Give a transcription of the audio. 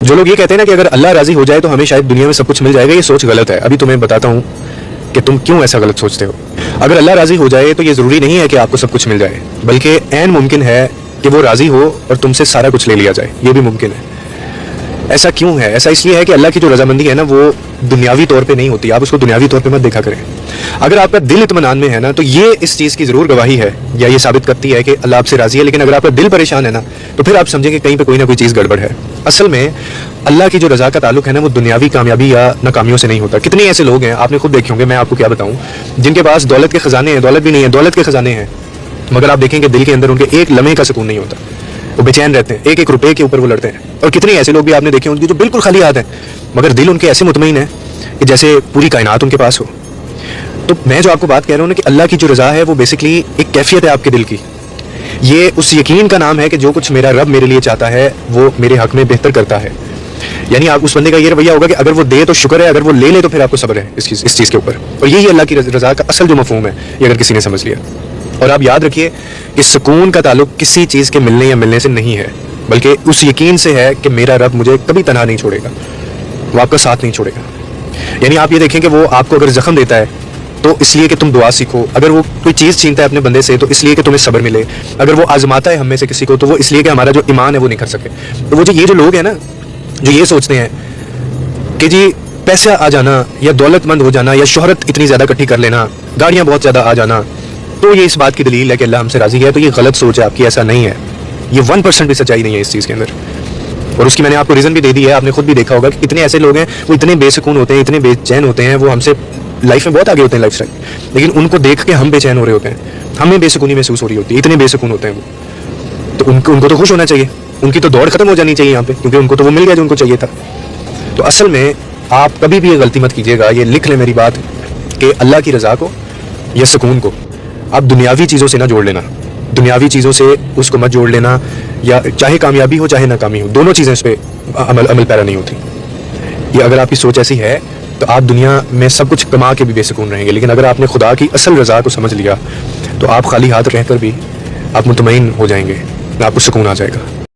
जो लोग ये कहते हैं ना कि अगर अल्लाह राजी हो जाए तो हमें शायद दुनिया में सब कुछ मिल जाएगा, ये सोच गलत है। अभी तुम्हें बताता हूँ कि तुम क्यों ऐसा गलत सोचते हो। अगर अल्लाह राजी हो जाए तो ये ज़रूरी नहीं है कि आपको सब कुछ मिल जाए, बल्कि ऐन मुमकिन है कि वो राजी हो और तुमसे सारा कुछ ले लिया जाए, ये भी मुमकिन है। ऐसा क्यों है? ऐसा इसलिए है कि अल्लाह की जो रजामंदी है ना वो दुनियावी तौर पे नहीं होती। आप उसको दुनियावी तौर पे मत देखा करें। अगर आपका दिल इत्मीनान में है ना तो ये इस चीज़ की ज़रूर गवाही है या ये साबित करती है कि अल्लाह आपसे राज़ी है। लेकिन अगर आपका दिल परेशान है ना तो फिर आप समझें कि कहीं पे कोई ना कोई चीज़ गड़बड़ है। असल में अल्लाह की जो रज़ा का ताल्लुक है ना वो दुनियावी कामयाबी या नाकामियों से नहीं होता। कितने ऐसे लोग हैं, आपने खुद देखे होंगे, मैं आपको क्या बताऊँ, जिनके पास दौलत के ख़जाने हैं, दौलत भी नहीं है, दौलत के ख़जाने हैं, मगर आप देखेंगे दिल के अंदर उनके एक लम्हे का सुकून नहीं होता। वो बेचैन रहते हैं, एक एक रुपए के ऊपर वो लड़ते हैं। और कितने ऐसे लोग भी आपने देखे होंगे जो बिल्कुल खाली हाथ हैं, मगर दिल उनके ऐसे मुतमईन है कि जैसे पूरी कायनात उनके पास हो। तो मैं जो आपको बात कह रहा हूँ ना कि अल्लाह की जो रज़ा है वो बेसिकली एक कैफियत है आपके दिल की। ये उस यकीन का नाम है कि जो कुछ मेरा रब मेरे लिए चाहता है वो मेरे हक में बेहतर करता है। यानी आप उस बंदे का ये रवैया होगा कि अगर वो दे तो शुक्र है, अगर वो ले ले तो फिर आपको सब्र है इस चीज़ के ऊपर। और यही अल्लाह की रज़ा का असल जो मफ़हूम है, ये अगर किसी ने समझ लिया। और आप याद रखिए कि सुकून का ताल्लुक किसी चीज़ के मिलने या मिलने से नहीं है, बल्कि उस यकीन से है कि मेरा रब मुझे कभी तनहा नहीं छोड़ेगा, वो आपका साथ नहीं छोड़ेगा। यानी आप ये देखें कि वो आपको अगर जख्म देता है तो इसलिए कि तुम दुआ सीखो, अगर वो कोई चीज़ छीनता है अपने बंदे से तो इसलिए कि तुम्हें सब्र मिले, अगर वो आजमाता है हम में से किसी को तो वो इसलिए कि हमारा जो ईमान है वो निखर सके। तो वो ये जो लोग हैं ना जो ये सोचते हैं कि जी पैसा आ जाना या दौलतमंद हो जाना या शोहरत इतनी ज़्यादा इकट्ठी कर लेना, गाड़ियाँ बहुत ज़्यादा आ जाना, तो ये इस बात की दलील है कि अल्लाह हमसे राज़ी है, तो ये गलत सोच है आपकी। ऐसा नहीं है, ये 1% भी सच्चाई नहीं है इस चीज़ के अंदर। और उसकी मैंने आपको रीज़न भी दे दी है। आपने खुद भी देखा होगा कि कितने ऐसे लोग हैं वो इतने बेसुकून होते हैं, इतने बेचैन होते हैं, वो हमसे लाइफ में बहुत आगे होते हैं लाइफ स्टाइल, लेकिन उनको देख के हम बेचैन हो रहे होते हैं, हमें बेसुकूनी महसूस हो रही होती है, इतने बेसुकून होते हैं वो। तो उनको तो खुश होना चाहिए, उनकी तो दौड़ खत्म हो जानी चाहिए यहाँ पे, क्योंकि उनको तो वो मिल गया जो उनको चाहिए था। तो असल में आप कभी भी ये गलती मत कीजिएगा, ये लिख लें मेरी बात, कि अल्लाह की रज़ा को या सुकून को आप दुनियावी चीज़ों से ना जोड़ लेना, दुनियावी चीज़ों से उसको मत जोड़ लेना, या चाहे कामयाबी हो चाहे नाकामी हो, दोनों चीज़ें इस पर अमल पैरा नहीं होती। ये अगर आपकी सोच ऐसी है तो आप दुनिया में सब कुछ कमा के भी बेसुकून रहेंगे, लेकिन अगर आपने खुदा की असल रज़ा को समझ लिया तो आप खाली हाथ रहकर भी आप मुतमईन हो जाएंगे, आपको सुकून आ जाएगा।